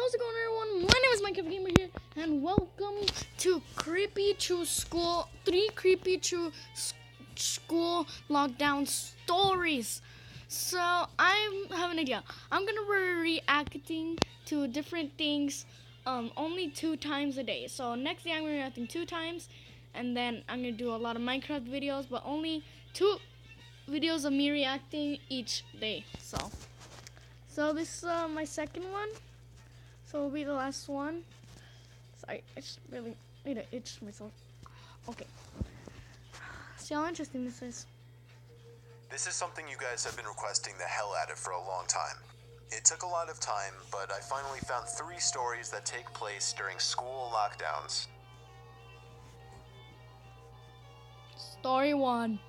How's it going, everyone? My name is Minecraft Gamer here, and welcome to Creepy True School 3 Creepy True School Lockdown Stories. So, I have an idea. I'm gonna be reacting to different things only 2 times a day. So, next day I'm gonna be reacting 2 times, and then I'm gonna do a lot of Minecraft videos, but only 2 videos of me reacting each day. So this is my second one. So it'll be the last one. Sorry, I just really need to itch myself. Okay. See how interesting this is. This is something you guys have been requesting the hell out of for a long time. It took a lot of time, but I finally found 3 stories that take place during school lockdowns. Story 1.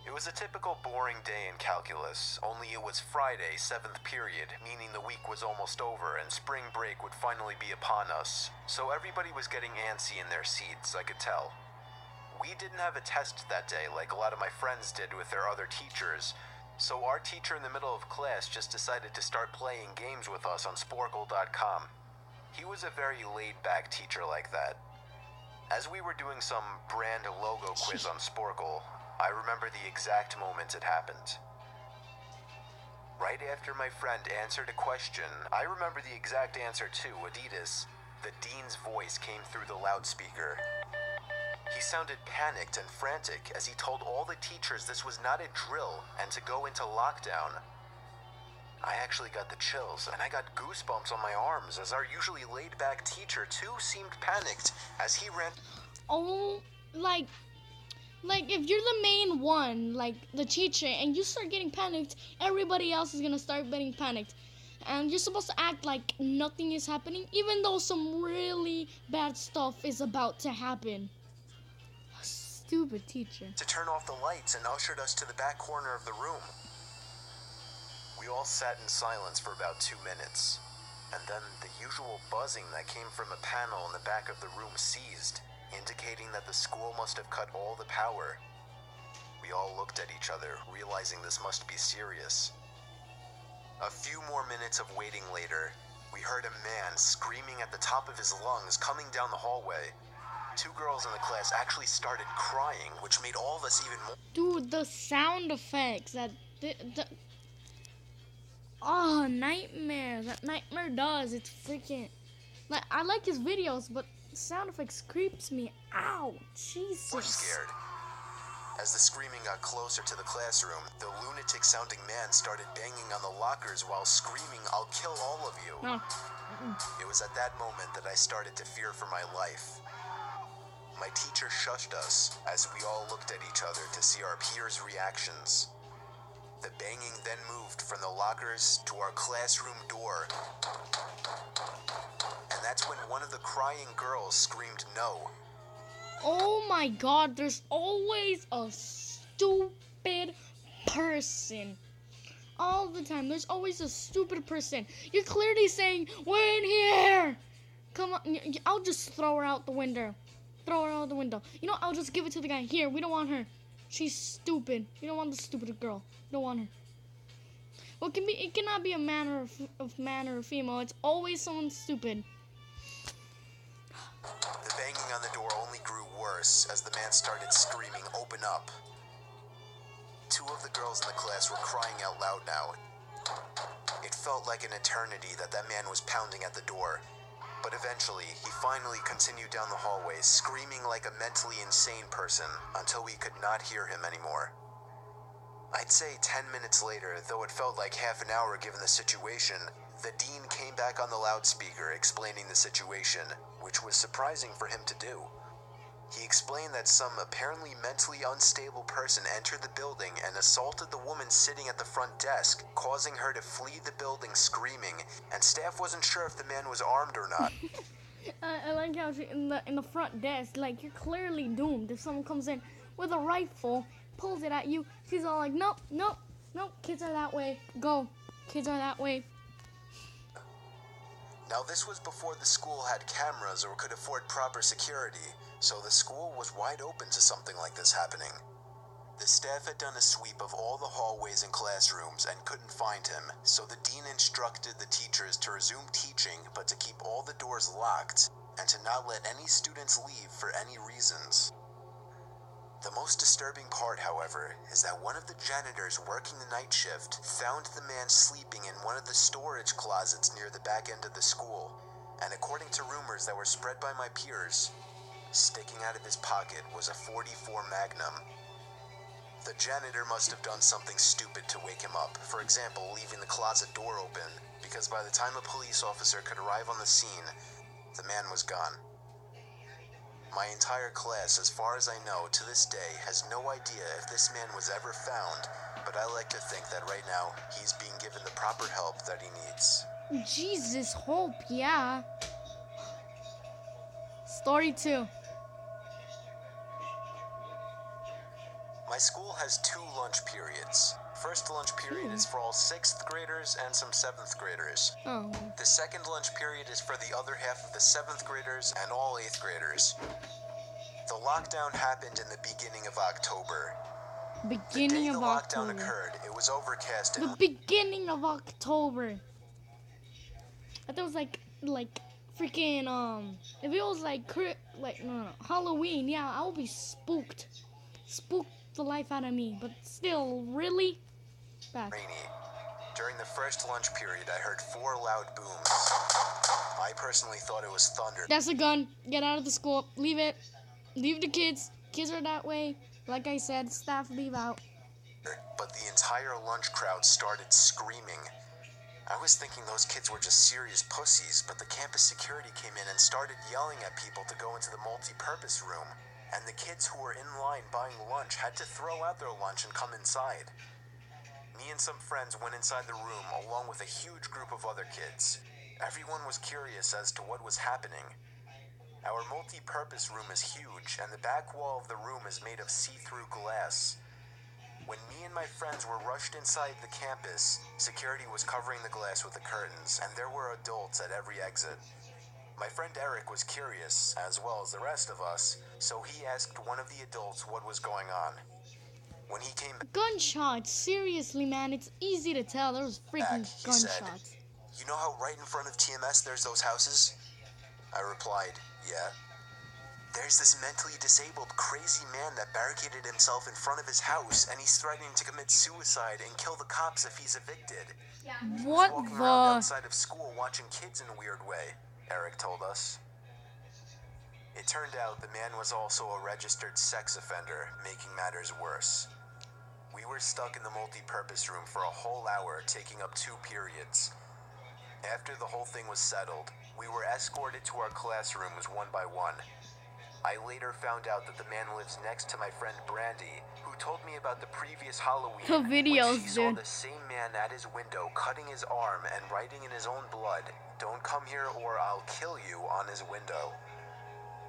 It was a typical boring day in calculus, only it was Friday, 7th period, meaning the week was almost over and spring break would finally be upon us. So everybody was getting antsy in their seats, I could tell. We didn't have a test that day like a lot of my friends did with their other teachers, so our teacher in the middle of class just decided to start playing games with us on Sporkle.com. He was a very laid-back teacher like that. As we were doing some brand logo quiz on Sporkle, I remember the exact moment it happened. Right after my friend answered a question, I remember the exact answer too, Adidas. The dean's voice came through the loudspeaker. He sounded panicked and frantic as he told all the teachers this was not a drill and to go into lockdown. I actually got the chills and I got goosebumps on my arms as our usually laid-back teacher too seemed panicked as he ran. Oh, like if you're the main one, like the teacher, and you start getting panicked, everybody else is gonna start getting panicked. And you're supposed to act like nothing is happening, even though some really bad stuff is about to happen. Stupid teacher. To turn off the lights and ushered us to the back corner of the room. We all sat in silence for about 2 minutes, and then the usual buzzing that came from a panel in the back of the room ceased, indicating that the school must have cut all the power. We all looked at each other, realizing this must be serious. A few more minutes of waiting later, we heard a man screaming at the top of his lungs coming down the hallway. 2 girls in the class actually started crying, which made all of us even more. Dude, the sound effects that Nightmare. That Nightmare does. It's freaking. Like, I like his videos, but sound effects creeps me out. Jesus. We're scared. As the screaming got closer to the classroom, the lunatic-sounding man started banging on the lockers while screaming, "I'll kill all of you." No. It was at that moment that I started to fear for my life. My teacher shushed us as we all looked at each other to see our peers' reactions. The banging then moved from the lockers to our classroom door. And that's when one of the crying girls screamed no. Oh my god, there's always a stupid person. All the time, there's always a stupid person. You're clearly saying, "We're in here!" Come on, I'll just throw her out the window. Throw her out the window. You know, I'll just give it to the guy. Here, we don't want her. She's stupid. We don't want the stupid girl. We don't want her. Well, it cannot be a man or a female. It's always someone stupid. The banging on the door only grew worse as the man started screaming, "Open up." 2 of the girls in the class were crying out loud now. It felt like an eternity that man was pounding at the door. But eventually, he finally continued down the hallway, screaming like a mentally insane person until we could not hear him anymore. I'd say 10 minutes later, though it felt like half an hour given the situation, the dean came back on the loudspeaker explaining the situation, which was surprising for him to do. He explained that some apparently mentally unstable person entered the building and assaulted the woman sitting at the front desk, causing her to flee the building screaming, and staff wasn't sure if the man was armed or not. I like how she, in the front desk, like, you're clearly doomed. If someone comes in with a rifle, pulls it at you, she's all like, "Nope, nope, nope, kids are that way. Go, kids are that way." Now this was before the school had cameras or could afford proper security, so the school was wide open to something like this happening. The staff had done a sweep of all the hallways and classrooms and couldn't find him, so the dean instructed the teachers to resume teaching but to keep all the doors locked and to not let any students leave for any reasons. The most disturbing part, however, is that one of the janitors working the night shift found the man sleeping in one of the storage closets near the back end of the school, and according to rumors that were spread by my peers, sticking out of his pocket was a .44 Magnum. The janitor must have done something stupid to wake him up, for example, leaving the closet door open, because by the time a police officer could arrive on the scene, the man was gone. My entire class, as far as I know, to this day, has no idea if this man was ever found, but I like to think that right now, he's being given the proper help that he needs. Jesus, hope, yeah. Story 2. My school has 2 lunch periods. First lunch period is for all 6th graders and some 7th graders. Oh. The second lunch period is for the other half of the 7th graders and all 8th graders. The lockdown happened in the beginning of October. Beginning the of day the lockdown October. occurred, it was overcast The and beginning of October. I thought it was like freaking if it was like no, Halloween, yeah, I would be spooked. Spooked the life out of me, but still, really bad. rainy. During the first lunch period, I heard 4 loud booms. I personally thought it was thunder. That's a gun. Get out of the school. Leave it. Leave the kids. Kids are that way. Like I said, staff leave out. But the entire lunch crowd started screaming. I was thinking those kids were just serious pussies, but the campus security came in and started yelling at people to go into the multi-purpose room. And the kids who were in line buying lunch had to throw out their lunch and come inside. Me and some friends went inside the room along with a huge group of other kids. Everyone was curious as to what was happening. Our multi-purpose room is huge, and the back wall of the room is made of see-through glass. When me and my friends were rushed inside the campus, security was covering the glass with the curtains, and there were adults at every exit. My friend Eric was curious, as well as the rest of us, so he asked one of the adults what was going on. When he came Gunshots. Seriously, man, it's easy to tell. There was freaking back, he said, gunshots. "You know how right in front of TMS there's those houses?" I replied, "Yeah." "There's this mentally disabled, crazy man that barricaded himself in front of his house, and he's threatening to commit suicide and kill the cops if he's evicted. What Walking around the? outside of school watching kids in a weird way," Eric told us. It turned out the man was also a registered sex offender, making matters worse. We were stuck in the multi-purpose room for a whole hour, taking up 2 periods. After the whole thing was settled, we were escorted to our classrooms one by one. I later found out that the man lives next to my friend Brandy, who told me about the previous Halloween The videos, when she saw dude. the same man at his window cutting his arm and writing in his own blood, "Don't come here or I'll kill you," on his window.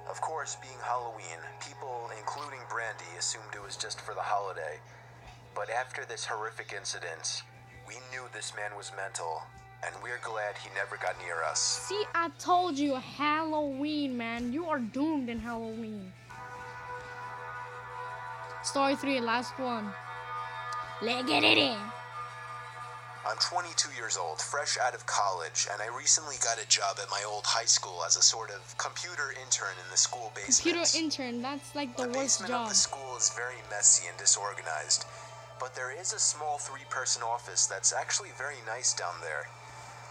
Of course, being Halloween, people, including Brandy, assumed it was just for the holiday. But after this horrific incident, we knew this man was mental, and we're glad he never got near us. See, I told you, Halloween, man. You are doomed in Halloween. Story 3, last one. Let's get it in. I'm 22 years old, fresh out of college, and I recently got a job at my old high school as a sort of computer intern in the school basement. Computer intern, that's like the The worst basement of job. the school is very messy and disorganized, but there is a small 3-person office that's actually very nice down there.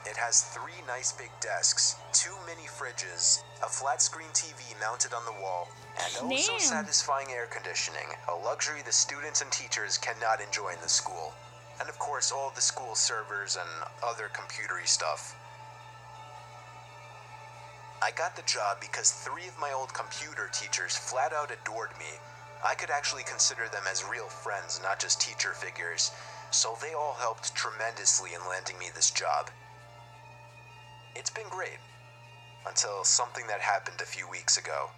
It has 3 nice big desks, 2 mini fridges, a flat screen TV mounted on the wall, and also Damn. satisfying air conditioning, a luxury the students and teachers cannot enjoy in the school. And of course, all the school servers and other computery stuff. I got the job because 3 of my old computer teachers flat out adored me. I could actually consider them as real friends, not just teacher figures, so they all helped tremendously in landing me this job. It's been great, until something that happened a few weeks ago.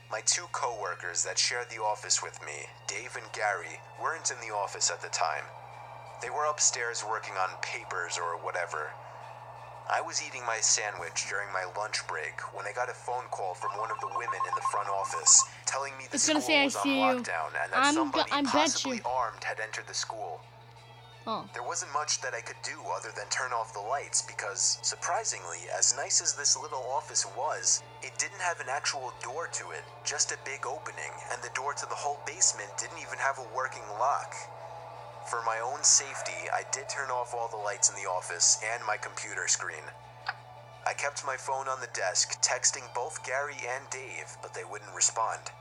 My 2 co-workers that shared the office with me, Dave and Gary, weren't in the office at the time. They were upstairs working on papers or whatever. I was eating my sandwich during my lunch break when I got a phone call from one of the women in the front office telling me the It's school gonna say, "I was on see you. lockdown and that somebody I bet possibly you." armed had entered the school. Oh. There wasn't much that I could do other than turn off the lights because, surprisingly, as nice as this little office was, it didn't have an actual door to it, just a big opening, and the door to the whole basement didn't even have a working lock. For my own safety, I did turn off all the lights in the office and my computer screen. I kept my phone on the desk, texting both Gary and Dave, but they wouldn't respond.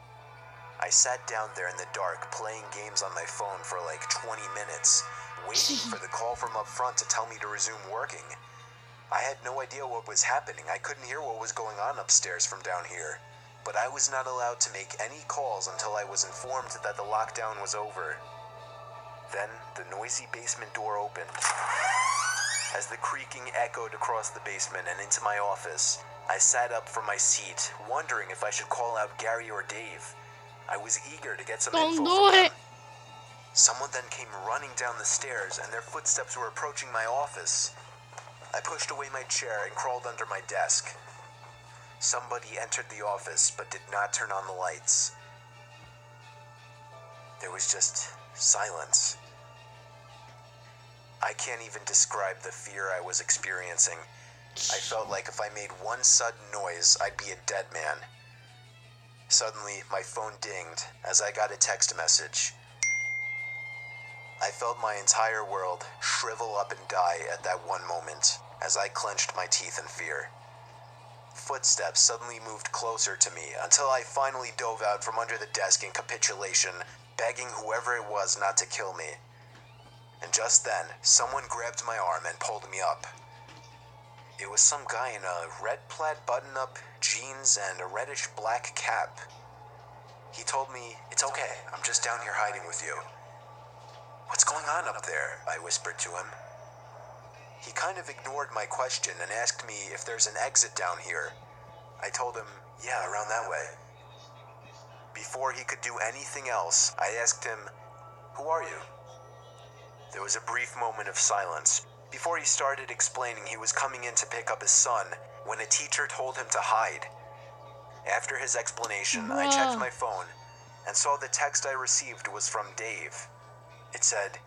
I sat down there in the dark, playing games on my phone for like 20 minutes, waiting for the call from up front to tell me to resume working. I had no idea what was happening. I couldn't hear what was going on upstairs from down here. But I was not allowed to make any calls until I was informed that the lockdown was over. Then, the noisy basement door opened. As the creaking echoed across the basement and into my office, I sat up from my seat, wondering if I should call out Gary or Dave. I was eager to get some info Don't from do them. it. Someone then came running down the stairs, and their footsteps were approaching my office. I pushed away my chair and crawled under my desk. Somebody entered the office, but did not turn on the lights. There was just silence. I can't even describe the fear I was experiencing. I felt like if I made one sudden noise, I'd be a dead man. Suddenly, my phone dinged as I got a text message. I felt my entire world shrivel up and die at that one moment as I clenched my teeth in fear. Footsteps suddenly moved closer to me until I finally dove out from under the desk in capitulation, begging whoever it was not to kill me. And just then, someone grabbed my arm and pulled me up. It was some guy in a red plaid button-up, jeans, and a reddish-black cap. He told me, "It's okay, I'm just down here hiding with you." "What's going on up there?" I whispered to him. He kind of ignored my question and asked me if there's an exit down here. I told him, "Yeah, around that way." Before he could do anything else, I asked him, "Who are you?" There was a brief moment of silence before he started explaining he was coming in to pick up his son when a teacher told him to hide. After his explanation, I checked my phone and saw the text I received was from Dave. It said,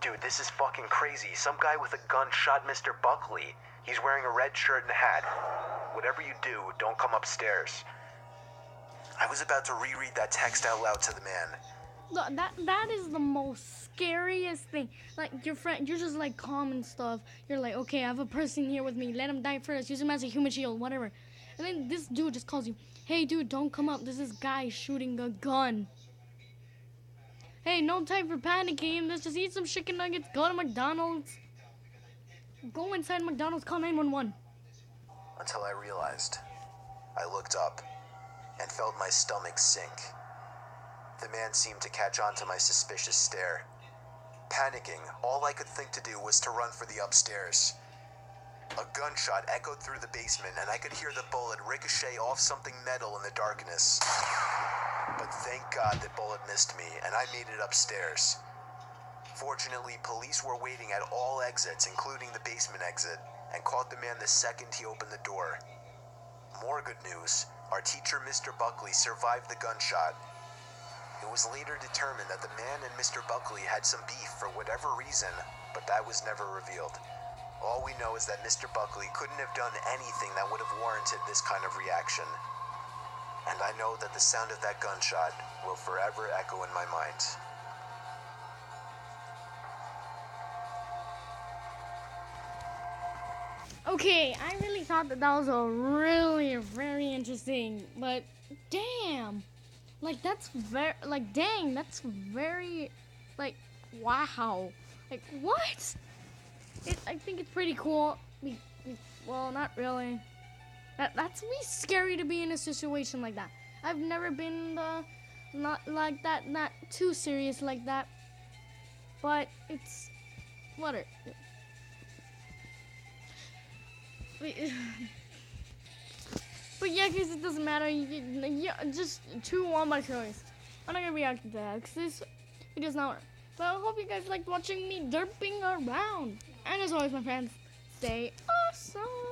"Dude, this is fucking crazy. Some guy with a gun shot Mr. Buckley. He's wearing a red shirt and a hat. Whatever you do, don't come upstairs." I was about to reread that text out loud to the man. Look, that is the most scariest thing. Like, your friend, you're just like calm and stuff. You're like, okay, I have a person here with me. Let him die first. Use him as a human shield, whatever. And then this dude just calls you, "Hey, dude, don't come up. There's this guy shooting a gun." Hey, no time for panicking. Let's just eat some chicken nuggets. Go to McDonald's. Go inside McDonald's. Call 911. Until I realized. I looked up and felt my stomach sink. The man seemed to catch on to my suspicious stare. Panicking, all I could think to do was to run for the upstairs. A gunshot echoed through the basement, and I could hear the bullet ricochet off something metal in the darkness. But thank God the bullet missed me, and I made it upstairs. Fortunately, police were waiting at all exits, including the basement exit, and caught the man the second he opened the door. More good news, our teacher, Mr. Buckley, survived the gunshot. It was later determined that the man and Mr. Buckley had some beef for whatever reason, but that was never revealed. All we know is that Mr. Buckley couldn't have done anything that would have warranted this kind of reaction. And I know that the sound of that gunshot will forever echo in my mind. Okay, I really thought that was a really very interesting, but damn. Like, that's very, like, dang, that's very, like, wow. Like, what? I think it's pretty cool. Well, not really. That's really scary to be in a situation like that. I've never been, not like that, not too serious like that. But it's, whatever. But yeah, guys, it doesn't matter. Yeah, just chew on my choice. I'm not gonna react to that because this video's not. But I hope you guys liked watching me derping around. And as always, my friends, stay awesome.